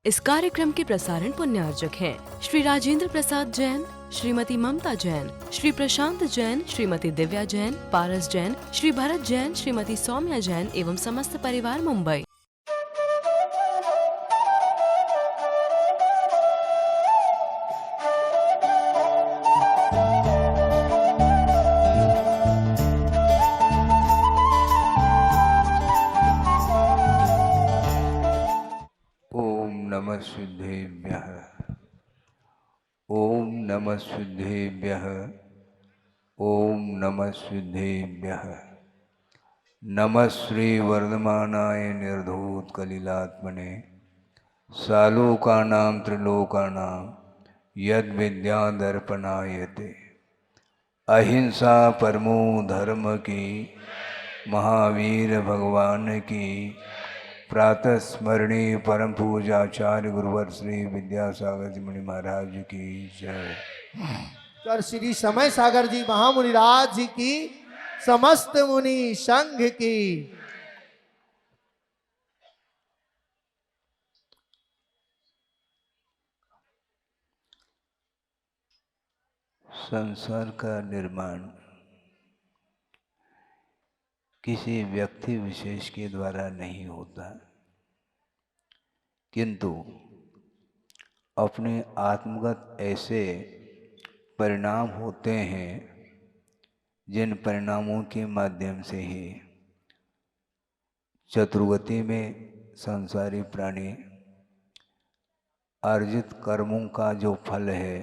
इस कार्यक्रम के प्रसारण पुण्यार्जक हैं श्री राजेंद्र प्रसाद जैन, श्रीमती ममता जैन, श्री प्रशांत जैन, श्रीमती दिव्या जैन, पारस जैन, श्री भरत जैन, श्रीमती सौम्या जैन एवं समस्त परिवार मुंबई। ओम नमः सिद्धेभ्यः। ओम नमः सिद्धेभ्यः। ओम नमः सिद्धेभ्यः। नमः श्री वर्धमानाय निर्धूत कलिलात्मने सालोकानां त्रिलोकानां यद विद्या दर्पणायते। अहिंसा परमो धर्म की महावीर भगवान की प्रातः स्मरणीय परम पूजाचार्य गुरुवर श्री विद्यासागर जी मुनि महाराज की जय। कर श्री समय सागर जी महामुनिराज जी की, समस्त मुनि संघ की। संसार का निर्माण किसी व्यक्ति विशेष के द्वारा नहीं होता, किंतु अपने आत्मगत ऐसे परिणाम होते हैं जिन परिणामों के माध्यम से ही चतुर्गति में संसारी प्राणी अर्जित कर्मों का जो फल है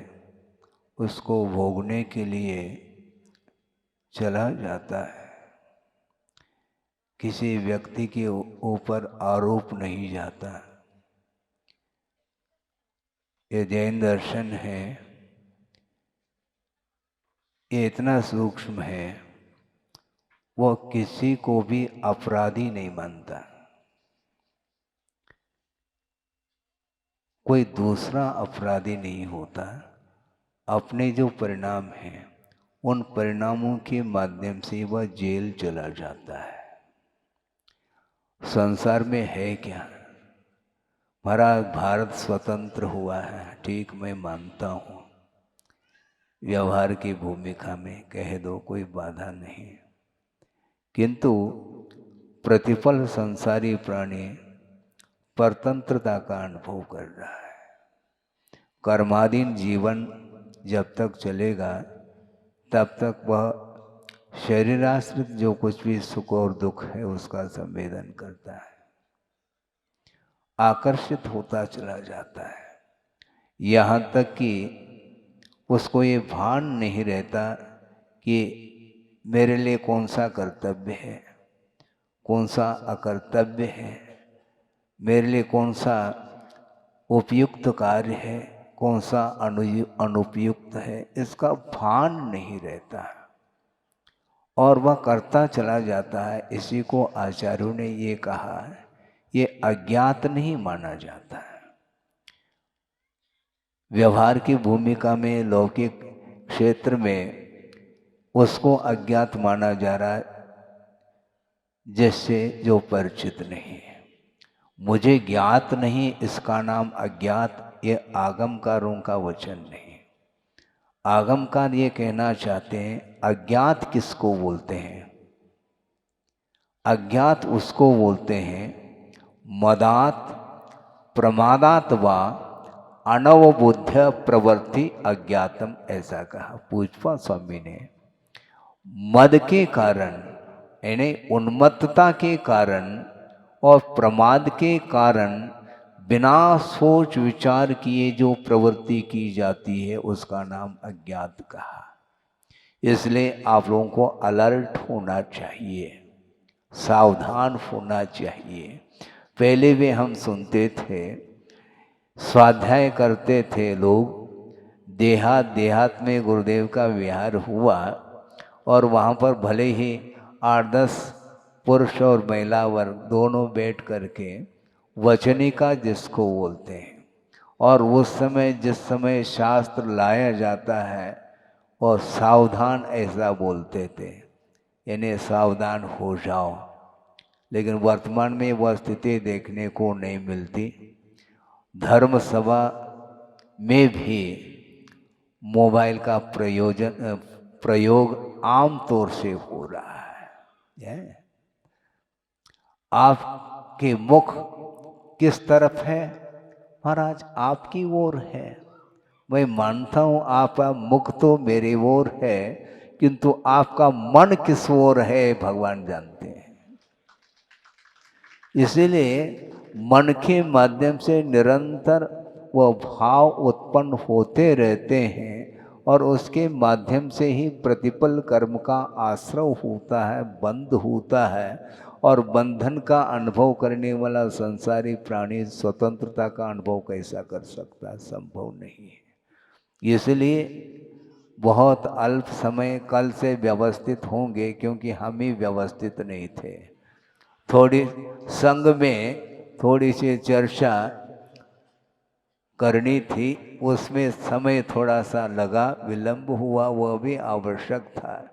उसको भोगने के लिए चला जाता है। किसी व्यक्ति के ऊपर आरोप नहीं जाता। ये जैन दर्शन है, ये इतना सूक्ष्म है, वह किसी को भी अपराधी नहीं मानता। कोई दूसरा अपराधी नहीं होता। अपने जो परिणाम हैं उन परिणामों के माध्यम से वह जेल चला जाता है। संसार में है क्या? हमारा भारत स्वतंत्र हुआ है, ठीक, मैं मानता हूँ। व्यवहार की भूमिका में कह दो, कोई बाधा नहीं, किंतु प्रतिपल संसारी प्राणी परतंत्रता का अनुभव कर रहा है। कर्माधीन जीवन जब तक चलेगा तब तक वह शरीराश्रित जो कुछ भी सुख और दुख है उसका संवेदन करता है, आकर्षित होता चला जाता है। यहाँ तक कि उसको ये भान नहीं रहता कि मेरे लिए कौन सा कर्तव्य है, कौन सा अकर्तव्य है, मेरे लिए कौन सा उपयुक्त कार्य है, कौन सा अनुपयुक्त है, इसका भान नहीं रहता और वह करता चला जाता है। इसी को आचार्यों ने ये कहा है, ये अज्ञात नहीं माना जाता है। व्यवहार की भूमिका में, लौकिक क्षेत्र में उसको अज्ञात माना जा रहा है, जिससे जो परिचित नहीं है। मुझे ज्ञात नहीं, इसका नाम अज्ञात, ये आगमकारों का वचन नहीं। आगमकार ये कहना चाहते हैं अज्ञात किसको बोलते हैं? अज्ञात उसको बोलते हैं मदात प्रमादात व अनवबुद्ध प्रवृत्ति अज्ञातम, ऐसा कहा पूजपा स्वामी ने। मद के कारण यानी उन्मत्तता के कारण और प्रमाद के कारण बिना सोच विचार किए जो प्रवृत्ति की जाती है उसका नाम अज्ञात कहा। इसलिए आप लोगों को अलर्ट होना चाहिए, सावधान होना चाहिए। पहले भी हम सुनते थे, स्वाध्याय करते थे लोग, देहात में गुरुदेव का विहार हुआ और वहाँ पर भले ही 8-10 पुरुष और महिला वर्ग दोनों बैठ करके वचनिका जिसको बोलते हैं, और उस समय जिस समय शास्त्र लाया जाता है और सावधान ऐसा बोलते थे, यानी सावधान हो जाओ। लेकिन वर्तमान में वह स्थिति देखने को नहीं मिलती। धर्म सभा में भी मोबाइल का प्रयोग आम तौर से हो रहा है। आपके मुख किस तरफ है? महाराज आपकी ओर है। मैं मानता हूं आपका मुख तो मेरे ओर है, किंतु आपका मन किस ओर है भगवान जानते हैं। इसीलिए मन के माध्यम से निरंतर वह भाव उत्पन्न होते रहते हैं और उसके माध्यम से ही प्रतिपल कर्म का आश्रय होता है, बंध होता है। और बंधन का अनुभव करने वाला संसारी प्राणी स्वतंत्रता का अनुभव कैसा कर सकता है? संभव नहीं है। इसलिए बहुत अल्प समय कल से व्यवस्थित होंगे, क्योंकि हम ही व्यवस्थित नहीं थे। थोड़ी संघ में थोड़ी सी चर्चा करनी थी, उसमें समय थोड़ा सा लगा, विलंब हुआ, वह भी आवश्यक था।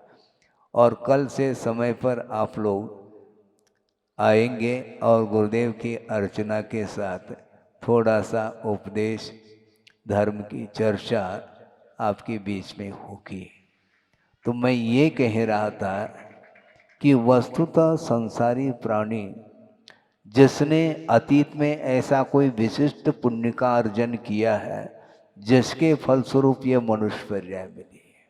और कल से समय पर आप लोग आएंगे और गुरुदेव की अर्चना के साथ थोड़ा सा उपदेश धर्म की चर्चा आपके बीच में होगी। तो मैं ये कह रहा था कि वस्तुतः संसारी प्राणी जिसने अतीत में ऐसा कोई विशिष्ट पुण्य का अर्जन किया है, जिसके फलस्वरूप ये मनुष्य पर्याय मिली है,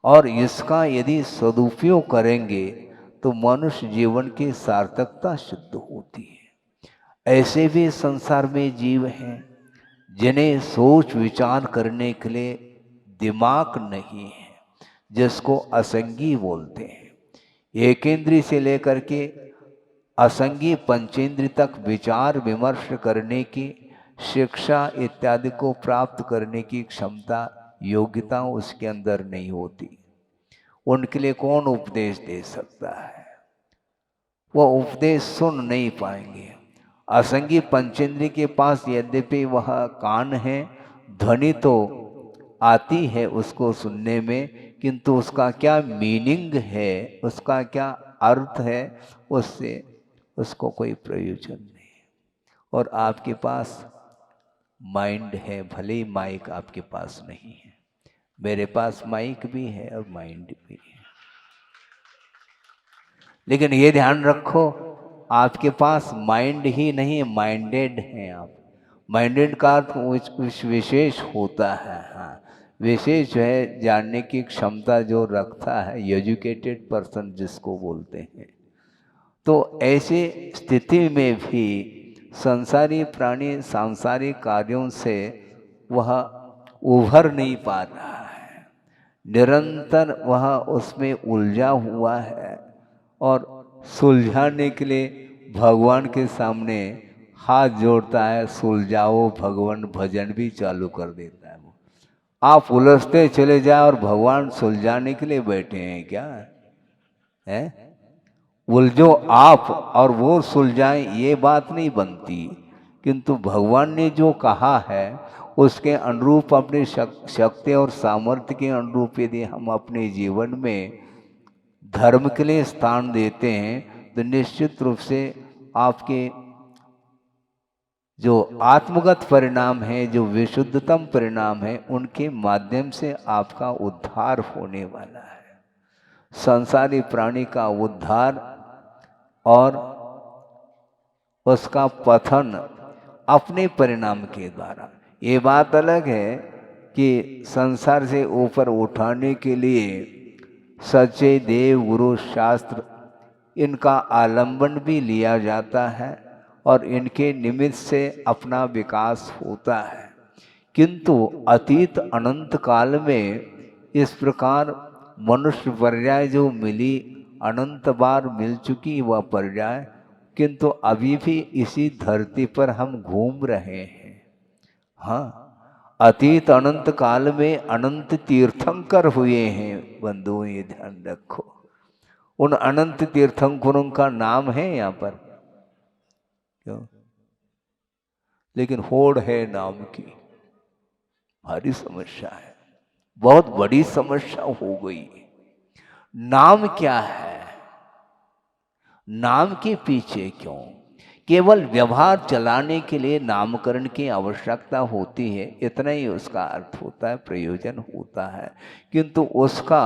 और इसका यदि सदुपयोग करेंगे तो मनुष्य जीवन की सार्थकता सिद्ध होती है। ऐसे भी संसार में जीव हैं जिन्हें सोच विचार करने के लिए दिमाग नहीं है, जिसको असंगी बोलते हैं। एकेंद्रीय से लेकर के असंगी पंचेंद्रिय तक विचार विमर्श करने की शिक्षा इत्यादि को प्राप्त करने की क्षमता, योग्यता उसके अंदर नहीं होती। उनके लिए कौन उपदेश दे सकता है? वह उपदेश सुन नहीं पाएंगे। असंगी पंचेंद्रिय के पास यद्यपि वह कान है, ध्वनि तो आती है उसको सुनने में, किंतु उसका क्या मीनिंग है, उसका क्या अर्थ है, उससे उसको कोई प्रयोजन नहीं। और आपके पास माइंड है, भले ही माइक आपके पास नहीं है। मेरे पास माइक भी है और माइंड भी है, लेकिन ये ध्यान रखो आपके पास माइंड ही नहीं, माइंडेड हैं आप। माइंडेड का अर्थ कुछ विशेष होता है। हाँ, विशेष जो है जानने की क्षमता जो रखता है, एजुकेटेड पर्सन जिसको बोलते हैं। तो ऐसे स्थिति में भी संसारी प्राणी सांसारिक कार्यों से वह उभर नहीं पा रहा है, निरंतर वह उसमें उलझा हुआ है। और सुलझाने के लिए भगवान के सामने हाथ जोड़ता है, सुलझाओ भगवान, भजन भी चालू कर देता है। वो आप उलझते चले जाए और भगवान सुलझाने के लिए बैठे हैं क्या है? उलझो आप और वो सुलझाएं, ये बात नहीं बनती। किंतु भगवान ने जो कहा है उसके अनुरूप, अपनी शक्ति और सामर्थ्य के अनुरूप यदि हम अपने जीवन में धर्म के लिए स्थान देते हैं, तो निश्चित रूप से आपके जो आत्मगत परिणाम है, जो विशुद्धतम परिणाम है, उनके माध्यम से आपका उद्धार होने वाला है। संसारी प्राणी का उद्धार और उसका पतन अपने परिणाम के द्वारा। ये बात अलग है कि संसार से ऊपर उठाने के लिए सच्चे देव गुरु शास्त्र इनका आलंबन भी लिया जाता है और इनके निमित्त से अपना विकास होता है। किंतु अतीत अनंत काल में इस प्रकार मनुष्य पर्याय जो मिली, अनंत बार मिल चुकी वह पर्याय, किंतु अभी भी इसी धरती पर हम घूम रहे हैं। हाँ, अतीत अनंत काल में अनंत तीर्थंकर हुए हैं बंधुओं, ये ध्यान रखो। उन अनंत तीर्थंकरों का नाम है यहाँ पर, क्यों? लेकिन होड़ है नाम की, भारी समस्या है, बहुत बड़ी समस्या हो गई। नाम क्या है? नाम के पीछे क्यों? केवल व्यवहार चलाने के लिए नामकरण की आवश्यकता होती है, इतना ही उसका अर्थ होता है, प्रयोजन होता है। किंतु उसका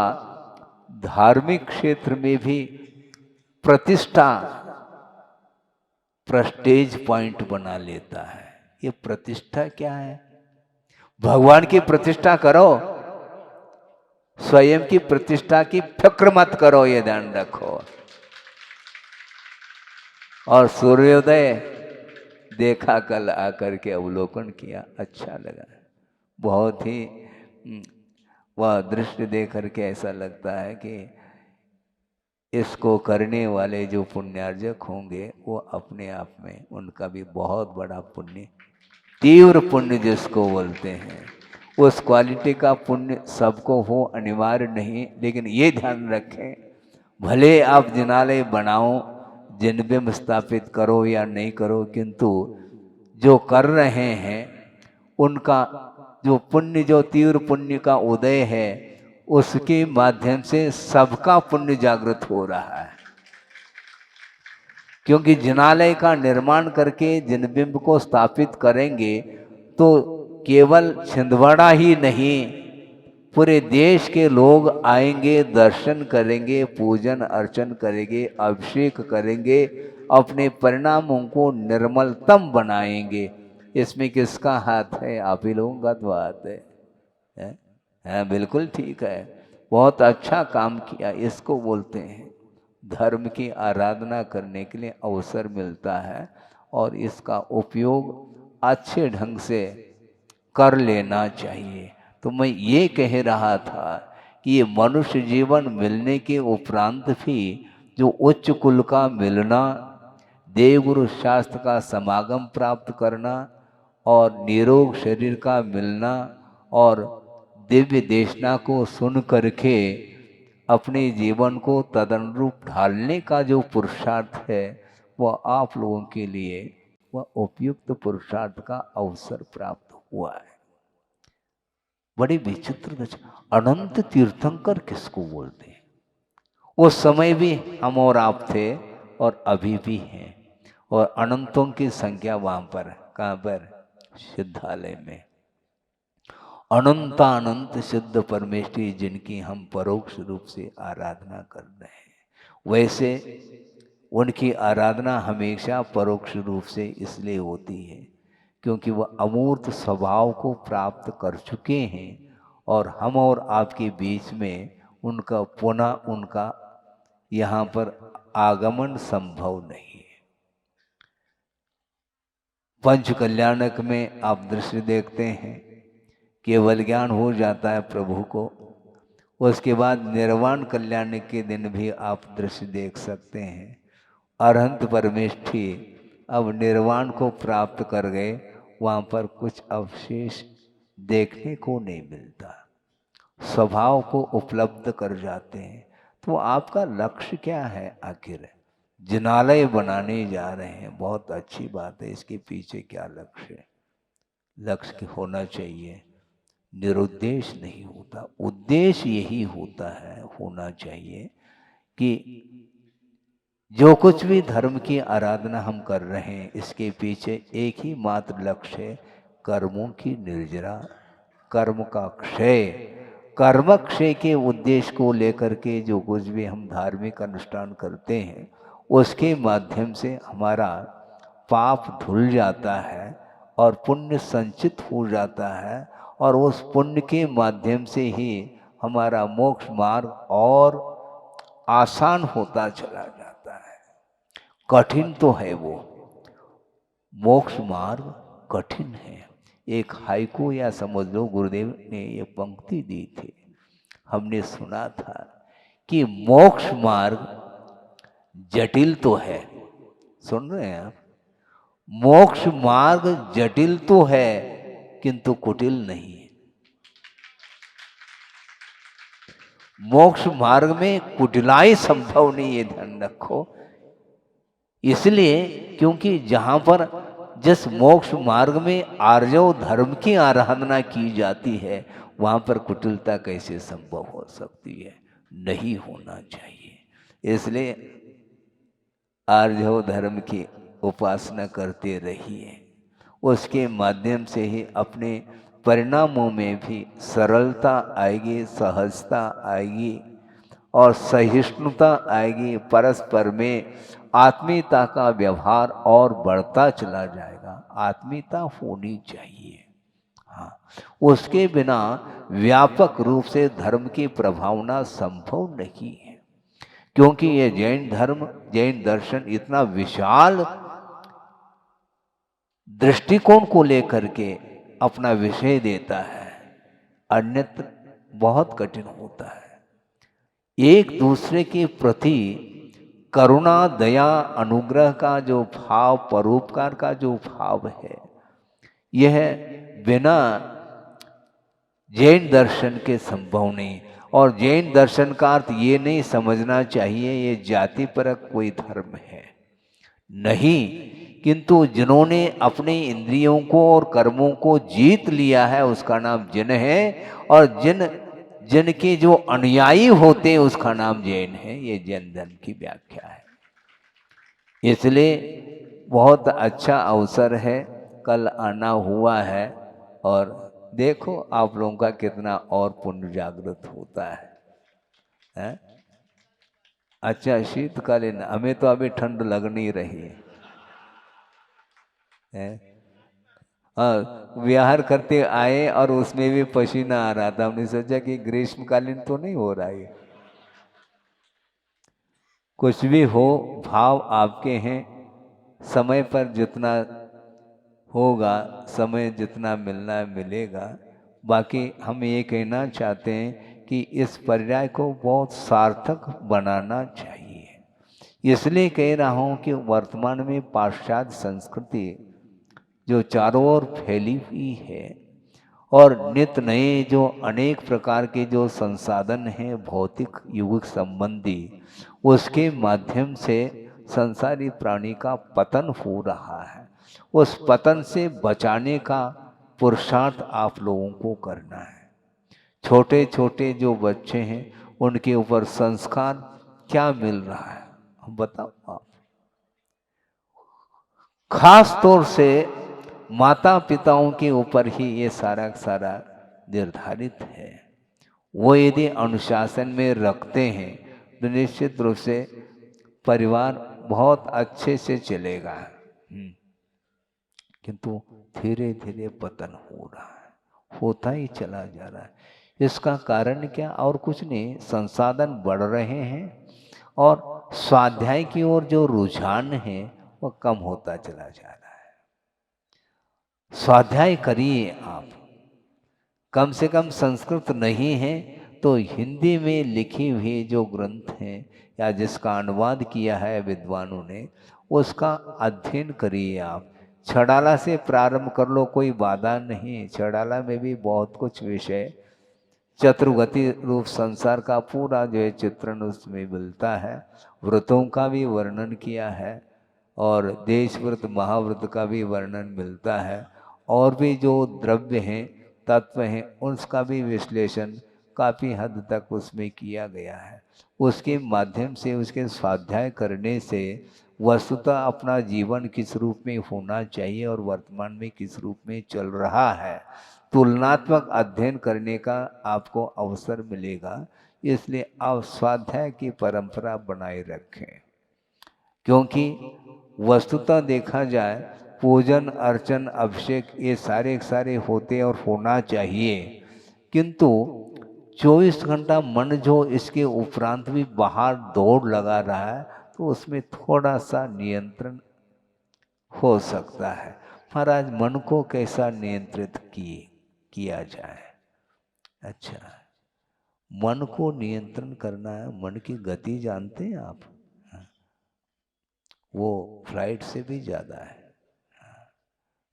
धार्मिक क्षेत्र में भी प्रतिष्ठा प्रेस्टेज पॉइंट बना लेता है। ये प्रतिष्ठा क्या है? भगवान की प्रतिष्ठा करो, स्वयं की प्रतिष्ठा की फिक्र मत करो, ये ध्यान रखो। और सूर्योदय देखा, कल आकर के अवलोकन किया, अच्छा लगा। बहुत ही वह दृश्य देख करके ऐसा लगता है कि इसको करने वाले जो पुण्यार्जक होंगे वो अपने आप में उनका भी बहुत बड़ा पुण्य, तीव्र पुण्य जिसको बोलते हैं, उस क्वालिटी का पुण्य सबको हो अनिवार्य नहीं। लेकिन ये ध्यान रखें, भले आप जिनालय बनाओ, जिनबिंब स्थापित करो या नहीं करो, किंतु जो कर रहे हैं उनका जो पुण्य, जो तीव्र पुण्य का उदय है, उसके माध्यम से सबका पुण्य जागृत हो रहा है। क्योंकि जिनालय का निर्माण करके जिनबिंब को स्थापित करेंगे तो केवल छिंदवाड़ा ही नहीं, पूरे देश के लोग आएंगे, दर्शन करेंगे, पूजन अर्चन करेंगे, अभिषेक करेंगे, अपने परिणामों को निर्मलतम बनाएंगे। इसमें किसका हाथ है? आप ही लोगों का तो हाथ है? बिल्कुल ठीक है, बहुत अच्छा काम किया। इसको बोलते हैं धर्म की आराधना करने के लिए अवसर मिलता है, और इसका उपयोग अच्छे ढंग से कर लेना चाहिए। तो मैं ये कह रहा था कि ये मनुष्य जीवन मिलने के उपरांत भी जो उच्च कुल का मिलना, देवगुरु शास्त्र का समागम प्राप्त करना, और निरोग शरीर का मिलना, और दिव्य देशना को सुन करके अपने जीवन को तदनुरूप ढालने का जो पुरुषार्थ है, वह आप लोगों के लिए वह उपयुक्त पुरुषार्थ का अवसर प्राप्त हुआ है। बड़ी विचित्र अनंत तीर्थंकर किसको बोलते हैं? उस समय भी हम और आप थे और अभी भी हैं, और अनंतों की संख्या वहां पर, कहाँ पर? सिद्धालय में अनंतानंत सिद्ध परमेष्ठी जिनकी हम परोक्ष रूप से आराधना कर रहे हैं, वैसे उनकी आराधना हमेशा परोक्ष रूप से इसलिए होती है क्योंकि वह अमूर्त स्वभाव को प्राप्त कर चुके हैं, और हम और आपके बीच में उनका पुनः उनका यहाँ पर आगमन संभव नहीं है। पंच कल्याणक में आप दृश्य देखते हैं, केवल ज्ञान हो जाता है प्रभु को, उसके बाद निर्वाण कल्याण के दिन भी आप दृश्य देख सकते हैं। अरहंत परमेष्ठी अब निर्वाण को प्राप्त कर गए, वहाँ पर कुछ अवशेष देखने को नहीं मिलता, स्वभाव को उपलब्ध कर जाते हैं। तो आपका लक्ष्य क्या है? आखिर जिनालय बनाने जा रहे हैं, बहुत अच्छी बात है, इसके पीछे क्या लक्ष्य है? लक्ष्य होना चाहिए, निरुद्देश्य नहीं होता, उद्देश्य यही होता है, होना चाहिए कि जो कुछ भी धर्म की आराधना हम कर रहे हैं, इसके पीछे एक ही मात्र लक्ष्य है, कर्मों की निर्जरा, कर्म का क्षय। कर्म क्षय के उद्देश्य को लेकर के जो कुछ भी हम धार्मिक अनुष्ठान करते हैं, उसके माध्यम से हमारा पाप धुल जाता है और पुण्य संचित हो जाता है, और उस पुण्य के माध्यम से ही हमारा मोक्ष मार्ग और आसान होता चला जाता है। कठिन तो है वो मोक्ष मार्ग, कठिन है। एक हाइकू या समझ लो गुरुदेव ने ये पंक्ति दी थी, हमने सुना था कि मोक्ष मार्ग जटिल तो है, सुन रहे हैं आप? मोक्ष मार्ग जटिल तो है किंतु कुटिल नहीं है। मोक्ष मार्ग में कुटिलाई संभव नहीं है, ध्यान रखो। इसलिए क्योंकि जहां पर जिस मोक्ष मार्ग में आर्जव धर्म की आराधना की जाती है, वहां पर कुटिलता कैसे संभव हो सकती है? नहीं होना चाहिए। इसलिए आर्जव धर्म की उपासना करते रहिए। उसके माध्यम से ही अपने परिणामों में भी सरलता आएगी, सहजता आएगी और सहिष्णुता आएगी। परस्पर में आत्मीयता का व्यवहार और बढ़ता चला जाएगा। आत्मीयता होनी चाहिए। हाँ, उसके बिना व्यापक रूप से धर्म की प्रभावना संभव नहीं है, क्योंकि ये जैन धर्म, जैन दर्शन इतना विशाल दृष्टिकोण को लेकर के अपना विषय देता है, अन्यत्र बहुत कठिन होता है। एक दूसरे के प्रति करुणा, दया, अनुग्रह का जो भाव, परोपकार का जो भाव है, यह बिना जैन दर्शन के संभव नहीं। और जैन दर्शन का अर्थ ये नहीं समझना चाहिए ये जाति परक कोई धर्म है, नहीं, किंतु जिन्होंने अपने इंद्रियों को और कर्मों को जीत लिया है उसका नाम जिन है, और जिनके जो अनुयायी होते हैं उसका नाम जैन है। ये जैन धर्म की व्याख्या है। इसलिए बहुत अच्छा अवसर है, कल आना हुआ है और देखो आप लोगों का कितना और पुण्य जागृत होता है? अच्छा, शीतकालीन, हमें तो अभी ठंड लग नहीं रही है। विहार करते आए और उसमें भी पसीना आ रहा था। हमने सोचा कि ग्रीष्मकालीन तो नहीं हो रहा है। कुछ भी हो, भाव आपके हैं। समय पर जितना होगा, समय जितना मिलना है मिलेगा। बाकी हम ये कहना चाहते हैं कि इस पर्याय को बहुत सार्थक बनाना चाहिए। इसलिए कह रहा हूँ कि वर्तमान में पाश्चात्य संस्कृति जो चारों ओर फैली हुई है और नित्य नए जो अनेक प्रकार के जो संसाधन हैं भौतिक युग संबंधी, उसके माध्यम से संसारी प्राणी का पतन हो रहा है। उस पतन से बचाने का पुरुषार्थ आप लोगों को करना है। छोटे छोटे जो बच्चे हैं उनके ऊपर संस्कार क्या मिल रहा है, हम बताओ आप। खास तौर से माता पिताओं के ऊपर ही ये सारा सारा निर्धारित है। वो यदि अनुशासन में रखते हैं तो निश्चित रूप से परिवार बहुत अच्छे से चलेगा। किंतु धीरे धीरे पतन हो रहा है, होता ही चला जा रहा है। इसका कारण क्या? और कुछ नहीं, संसाधन बढ़ रहे हैं और स्वाध्याय की ओर जो रुझान है वो कम होता चला जा रहा है। स्वाध्याय करिए आप, कम से कम संस्कृत नहीं है तो हिंदी में लिखी हुई जो ग्रंथ हैं या जिसका अनुवाद किया है विद्वानों ने, उसका अध्ययन करिए आप। छड़ाला से प्रारंभ कर लो, कोई बाधा नहीं। छड़ाला में भी बहुत कुछ विषय, चतुर्गति रूप संसार का पूरा जो है चित्रण उसमें मिलता है। व्रतों का भी वर्णन किया है और देश व्रत महाव्रत का भी वर्णन मिलता है, और भी जो द्रव्य हैं, तत्व हैं, उसका भी विश्लेषण काफ़ी हद तक उसमें किया गया है। उसके माध्यम से, उसके स्वाध्याय करने से वस्तुतः अपना जीवन किस रूप में होना चाहिए और वर्तमान में किस रूप में चल रहा है, तुलनात्मक अध्ययन करने का आपको अवसर मिलेगा। इसलिए आप स्वाध्याय की परंपरा बनाए रखें, क्योंकि वस्तुतः देखा जाए पूजन अर्चन अभिषेक ये सारे होते और होना चाहिए, किंतु 24 घंटा मन जो इसके उपरांत भी बाहर दौड़ लगा रहा है तो उसमें थोड़ा सा नियंत्रण हो सकता है। महाराज, मन को कैसा नियंत्रित किया जाए? अच्छा, मन को नियंत्रण करना है। मन की गति जानते हैं आप? वो फ्लाइट से भी ज़्यादा है।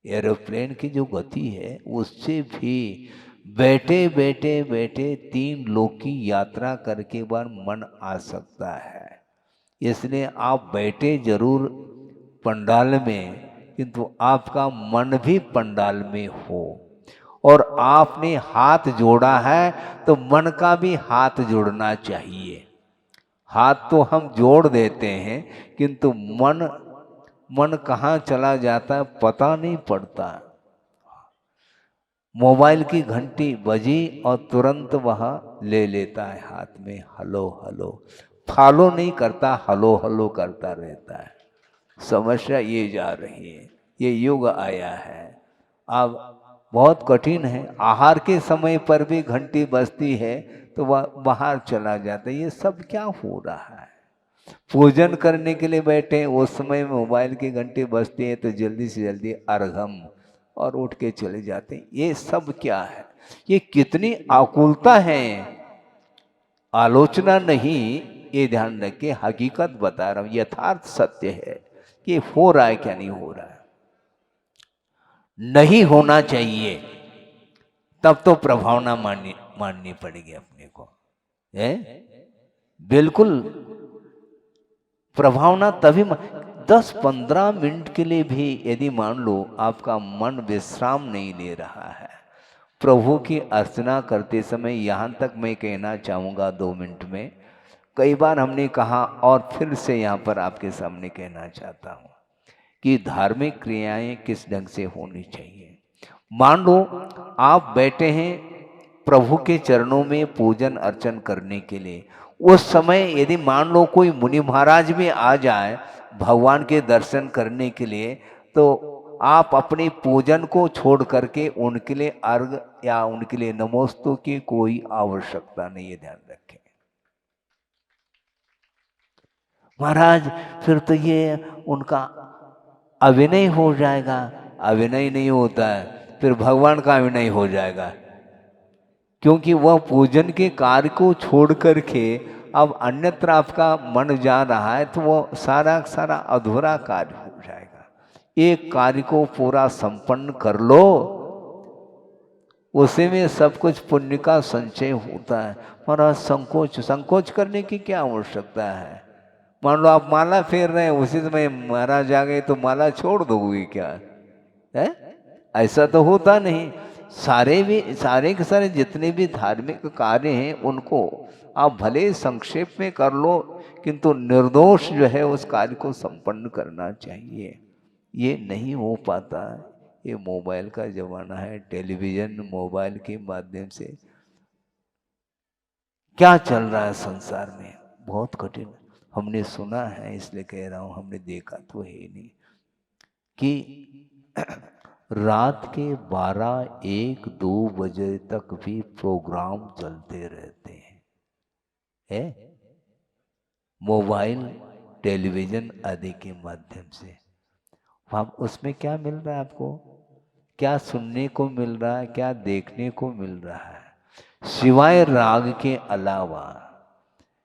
एरोप्लेन की जो गति है उससे भी बैठे बैठे 3 लोक की यात्रा करके बार मन आ सकता है। इसलिए आप बैठे जरूर पंडाल में, किंतु आपका मन भी पंडाल में हो। और आपने हाथ जोड़ा है तो मन का भी हाथ जोड़ना चाहिए। हाथ तो हम जोड़ देते हैं, किंतु मन मन कहाँ चला जाता है पता नहीं पड़ता। मोबाइल की घंटी बजी और तुरंत वह ले लेता है हाथ में, हलो हलो, फॉलो नहीं करता, हलो हलो करता रहता है। समस्या ये जा रही है, ये युग आया है। अब बहुत कठिन है, आहार के समय पर भी घंटी बजती है तो वह बाहर चला जाता है। ये सब क्या हो रहा है? पूजन करने के लिए बैठे हैं, उस समय में मोबाइल की घंटी बजती है तो जल्दी से जल्दी अर्घम और उठ के चले जाते हैं। ये सब क्या है? ये कितनी आकुलता है। आलोचना नहीं, ये ध्यान रखे, हकीकत बता रहा हूं, यथार्थ सत्य है कि हो रहा है क्या नहीं हो रहा है। नहीं होना चाहिए, तब तो प्रभावना माननी पड़ेगी अपने को, है बिल्कुल। प्रभावना तभी 10-15 मिनट के लिए भी यदि मान लो आपका मन विश्राम नहीं ले रहा है, प्रभु की अर्चना करते समय, यहाँ तक मैं कहना चाहूँगा 2 मिनट में, कई बार हमने कहा और फिर से यहाँ पर आपके सामने कहना चाहता हूँ कि धार्मिक क्रियाएं किस ढंग से होनी चाहिए। मान लो आप बैठे हैं प्रभु के चरणों में पूजन अर्चन करने के लिए, उस समय यदि मान लो कोई मुनि महाराज भी आ जाए भगवान के दर्शन करने के लिए, तो आप अपने पूजन को छोड़ करके उनके लिए अर्घ या उनके लिए नमोस्तु की कोई आवश्यकता नहीं है, ध्यान रखें। महाराज फिर तो ये उनका अभिनय हो जाएगा। अभिनय नहीं होता है, फिर भगवान का अभिनय हो जाएगा, क्योंकि वह पूजन के कार्य को छोड़ करके अब अन्यत्र आपका मन जा रहा है, तो वो सारा सारा अधूरा कार्य हो जाएगा। एक कार्य को पूरा संपन्न कर लो, उसी में सब कुछ पुण्य का संचय होता है। महाराज संकोच करने की क्या आवश्यकता है? मान लो आप माला फेर रहे हैं, उसी समय महाराज आ गए तो माला छोड़ दोगे क्या? है ऐसा तो होता नहीं। सारे के सारे जितने भी धार्मिक कार्य हैं उनको आप भले संक्षेप में कर लो, किंतु निर्दोष जो है उस कार्य को संपन्न करना चाहिए। ये नहीं हो पाता। ये मोबाइल का जमाना है, टेलीविजन मोबाइल के माध्यम से क्या चल रहा है संसार में, बहुत कठिन। हमने सुना है इसलिए कह रहा हूं, हमने देखा तो है नहीं कि रात के 12, 1, 2 बजे तक भी प्रोग्राम चलते रहते हैं, है मोबाइल टेलीविजन आदि के माध्यम से। अब उसमें क्या मिल रहा है आपको? क्या सुनने को मिल रहा है, क्या देखने को मिल रहा है? सिवाय राग के अलावा,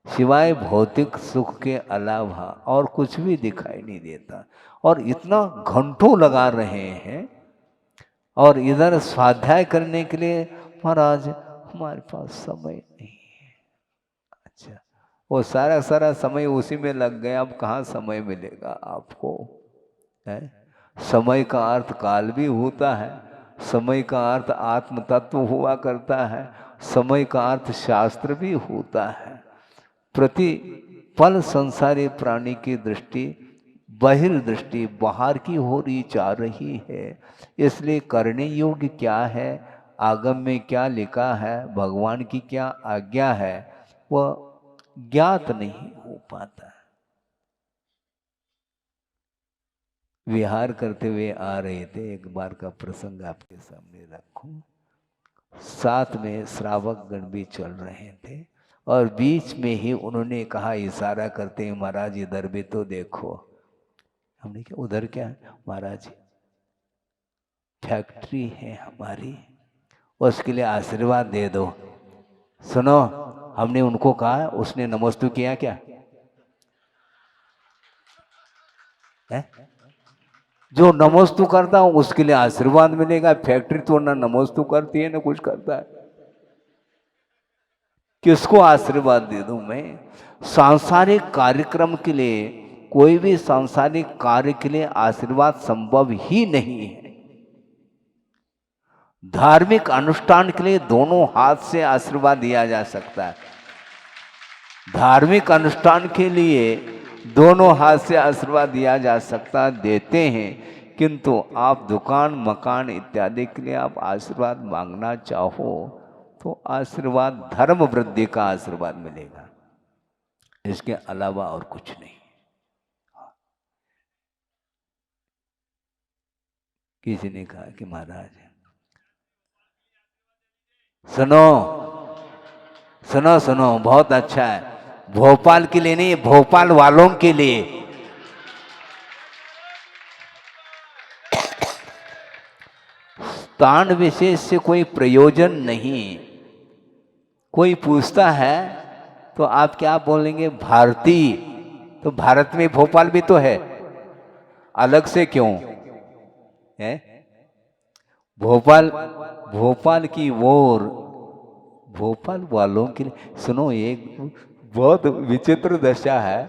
सिवाय भौतिक सुख के अलावा और कुछ भी दिखाई नहीं देता। और इतना घंटों लगा रहे हैं, और इधर स्वाध्याय करने के लिए महाराज हमारे पास समय नहीं है। अच्छा, वो सारा समय उसी में लग गया, अब कहाँ समय मिलेगा आपको? है समय का अर्थ काल भी होता है, समय का अर्थ आत्म तत्व हुआ करता है, समय का अर्थ शास्त्र भी होता है। प्रति पल संसारी प्राणी की दृष्टि बहिर्दृष्टि बाहर की हो रही जा रही है। इसलिए करने योग्य क्या है, आगम में क्या लिखा है, भगवान की क्या आज्ञा है, वह ज्ञात नहीं हो पाता। विहार करते हुए आ रहे थे, एक बार का प्रसंग आपके सामने रखूं। साथ में श्रावक गण भी चल रहे थे, और बीच में ही उन्होंने कहा, इशारा करते हैं, महाराज इधर भी तो देखो। हमने कहा उधर क्या है? महाराज फैक्ट्री है हमारी, उसके लिए आशीर्वाद दे दो। सुनो, हमने उनको कहा, उसने नमस्तु किया क्या? है? जो नमस्तु करता हूं उसके लिए आशीर्वाद मिलेगा। फैक्ट्री तो ना नमस्तु करती है ना कुछ करता है, किसको आशीर्वाद दे दूं मैं? सांसारिक कार्यक्रम के लिए, कोई भी सांसारिक कार्य के लिए आशीर्वाद संभव ही नहीं है। धार्मिक अनुष्ठान के लिए दोनों हाथ से आशीर्वाद दिया जा सकता है। धार्मिक अनुष्ठान के लिए दोनों हाथ से आशीर्वाद दिया जा सकता, देते हैं, किंतु आप दुकान मकान इत्यादि के लिए आप आशीर्वाद मांगना चाहो तो आशीर्वाद धर्म वृद्धि का आशीर्वाद मिलेगा, इसके अलावा और कुछ नहीं। किसी ने कहा कि महाराज सुनो सुनो सुनो, बहुत अच्छा है, भोपाल के लिए नहीं, भोपाल वालों के लिए। स्थान विशेष से कोई प्रयोजन नहीं। कोई पूछता है तो आप क्या बोलेंगे? भारतीय। तो भारत में भोपाल भी तो है, अलग से क्यों है? भोपाल, भोपाल की ओर, भोपाल वालों के लिए। सुनो, एक बहुत विचित्र दशा है।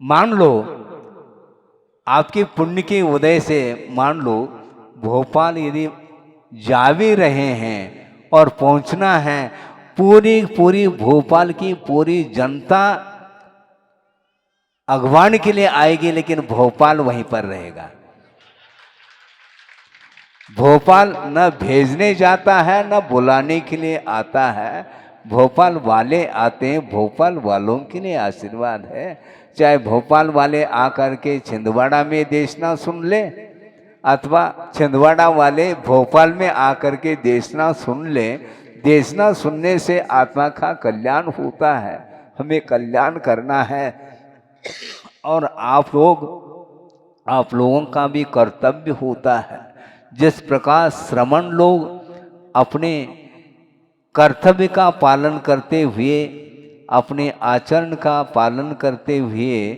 मान लो आपके पुण्य के उदय से, मान लो भोपाल यदि जा भी रहे हैं और पहुंचना है, पूरी पूरी भोपाल की पूरी जनता अगवान के लिए आएगी, लेकिन भोपाल वहीं पर रहेगा। भोपाल न भेजने जाता है न बुलाने के लिए आता है, भोपाल वाले आते हैं। भोपाल वालों के लिए आशीर्वाद है। चाहे भोपाल वाले आकर के छिंदवाड़ा में देशना सुन ले, अथवा छिंदवाड़ा वाले भोपाल में आकर के देशना सुन ले। देशना सुनने से आत्मा का कल्याण होता है, हमें कल्याण करना है। और आप लोगों का भी कर्तव्य होता है। जिस प्रकार श्रमण लोग अपने कर्तव्य का पालन करते हुए, अपने आचरण का पालन करते हुए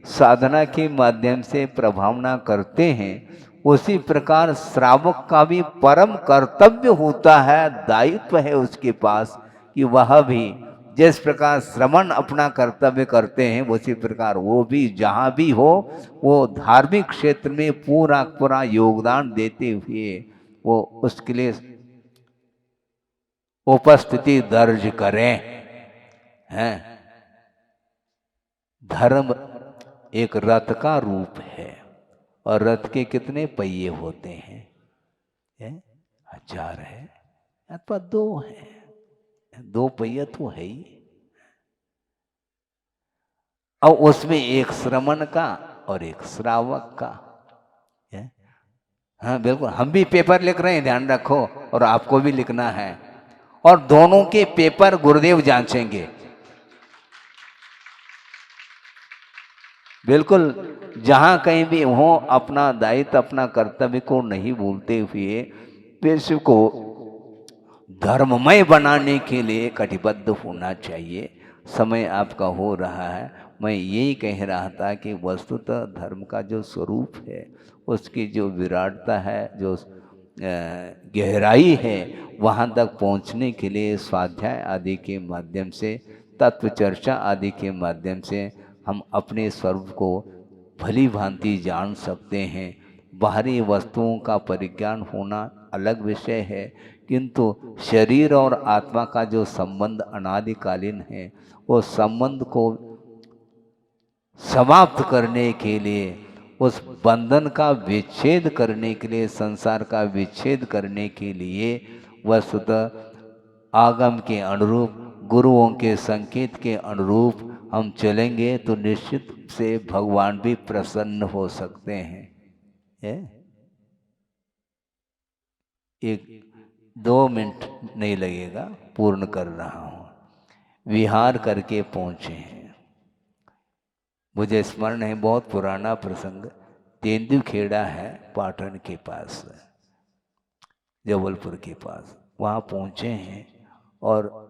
साधना के माध्यम से प्रभावना करते हैं, उसी प्रकार श्रावक का भी परम कर्तव्य होता है, दायित्व है उसके पास कि वह भी जिस प्रकार श्रमण अपना कर्तव्य करते हैं, उसी प्रकार वो भी जहाँ भी हो, वो धार्मिक क्षेत्र में पूरा पूरा योगदान देते हुए वो उसके लिए उपस्थिति दर्ज करें। हैं, धर्म एक रथ का रूप है, और रथ के कितने पहिए होते हैं? 1000 है अथवा 2 है, 2 पहिया तो है ही। और उसमें एक श्रमण का और एक श्रावक का है। हाँ बिल्कुल, हम भी पेपर लिख रहे हैं, ध्यान रखो, और आपको भी लिखना है। और दोनों के पेपर गुरुदेव जांचेंगे। बिल्कुल, जहां कहीं भी हो, अपना दायित्व अपना कर्तव्य को नहीं भूलते हुए विश्व को धर्ममय बनाने के लिए कटिबद्ध होना चाहिए। समय आपका हो रहा है। मैं यही कह रहा था कि वस्तुतः धर्म का जो स्वरूप है, उसकी जो विराटता है, जो गहराई है, वहाँ तक पहुँचने के लिए स्वाध्याय आदि के माध्यम से, तत्व चर्चा आदि के माध्यम से हम अपने स्वरूप को भली भांति जान सकते हैं। बाहरी वस्तुओं का परिज्ञान होना अलग विषय है, किंतु शरीर और आत्मा का जो संबंध अनादिकालीन है, वो संबंध को समाप्त करने के लिए, उस बंधन का विच्छेद करने के लिए, संसार का विच्छेद करने के लिए वस्तुतः आगम के अनुरूप, गुरुओं के संकेत के अनुरूप हम चलेंगे तो निश्चित से भगवान भी प्रसन्न हो सकते हैं। 1-2 मिनट नहीं लगेगा, पूर्ण कर रहा हूँ। विहार करके पहुँचे हैं। मुझे स्मरण है, बहुत पुराना प्रसंग, तेंदुखेड़ा है पाटन के पास, जबलपुर के पास। वहाँ पहुँचे हैं और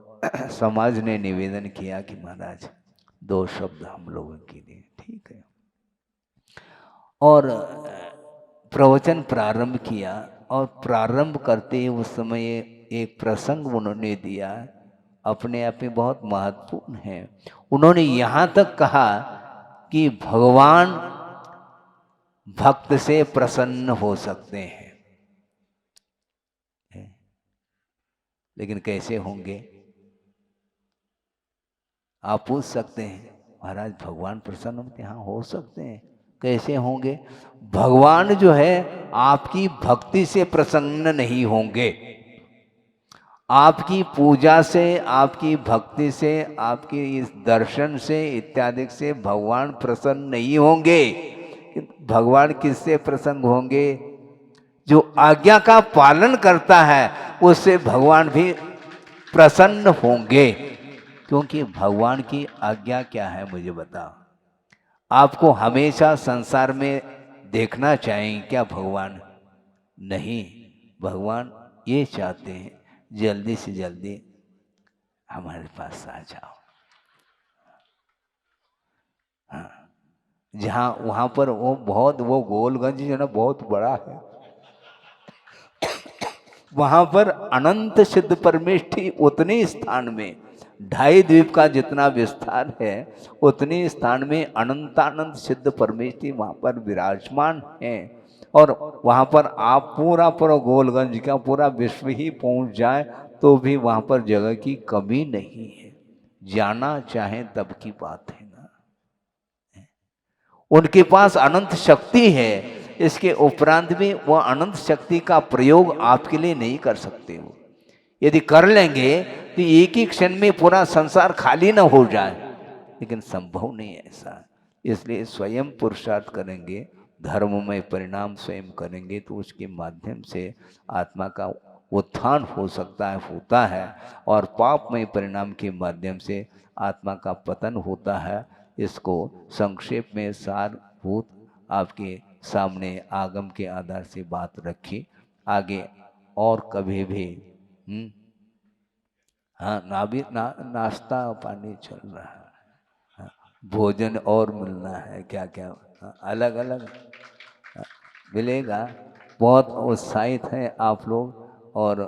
समाज ने निवेदन किया कि महाराज 2 शब्द हम लोगों के लिए। ठीक है। और प्रवचन प्रारंभ किया, और प्रारंभ करते उस समय एक प्रसंग उन्होंने दिया, अपने आप में बहुत महत्वपूर्ण है। उन्होंने यहाँ तक कहा कि भगवान भक्त से प्रसन्न हो सकते हैं, लेकिन कैसे होंगे आप पूछ सकते हैं। महाराज भगवान प्रसन्न होते हैं? हाँ, हो सकते हैं। कैसे होंगे? भगवान जो है आपकी भक्ति से प्रसन्न नहीं होंगे, आपकी पूजा से, आपकी भक्ति से, आपके इस दर्शन से इत्यादि से भगवान प्रसन्न नहीं होंगे। भगवान किससे प्रसन्न होंगे? जो आज्ञा का पालन करता है उससे भगवान भी प्रसन्न होंगे। क्योंकि भगवान की आज्ञा क्या है मुझे बताओ। आपको हमेशा संसार में देखना चाहिए क्या भगवान? नहीं, भगवान ये चाहते हैं जल्दी से जल्दी हमारे पास आ जाओ। हाँ, जहाँ वहाँ पर वो गोलगंज जो ना बहुत बड़ा है, वहाँ पर अनंत सिद्ध परमेष्ठी उतने स्थान में 2.5 द्वीप का जितना विस्तार है उतने स्थान में अनंतानंत सिद्ध परमेष्ठी वहाँ पर विराजमान है। और वहाँ पर आप पूरा गोलगंज का पूरा विश्व ही पहुँच जाए तो भी वहाँ पर जगह की कमी नहीं है। जाना चाहे तब की बात है ना। उनके पास अनंत शक्ति है, इसके उपरांत भी वह अनंत शक्ति का प्रयोग आपके लिए नहीं कर सकते हो। यदि कर लेंगे तो एक ही क्षण में पूरा संसार खाली ना हो जाए, लेकिन संभव नहीं है ऐसा। इसलिए स्वयं पुरुषार्थ करेंगे, धर्ममय परिणाम स्वयं करेंगे तो उसके माध्यम से आत्मा का उत्थान हो सकता है, होता है, और पापमय परिणाम के माध्यम से आत्मा का पतन होता है। इसको संक्षेप में सारभूत आपके सामने आगम के आधार से बात रखी। आगे और कभी भी हाँ, नाश्ता पानी चल रहा है, हाँ, भोजन और मिलना है, क्या क्या हाँ, अलग अलग मिलेगा। बहुत उत्साहित हैं आप लोग, और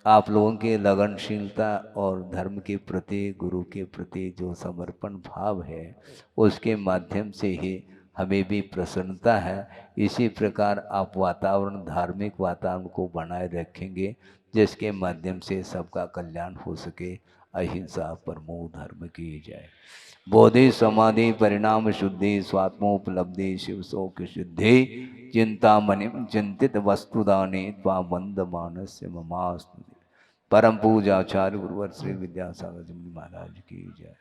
आप लोगों के लगनशीलता और धर्म के प्रति, गुरु के प्रति जो समर्पण भाव है उसके माध्यम से ही हमें भी प्रसन्नता है। इसी प्रकार आप वातावरण, धार्मिक वातावरण को बनाए रखेंगे जिसके माध्यम से सबका कल्याण हो सके। अहिंसा परमो धर्म की जय। बोधि समाधि परिणाम शुद्धि स्वात्मोपलब्धि शिव शोक शुद्धि चिंतामणि चिंतित वस्तुदाने त्वाबंद मानस्य ममास्तु। परम पूजा आचार्य गुरुवर श्री विद्यासागर जी महाराज की जय।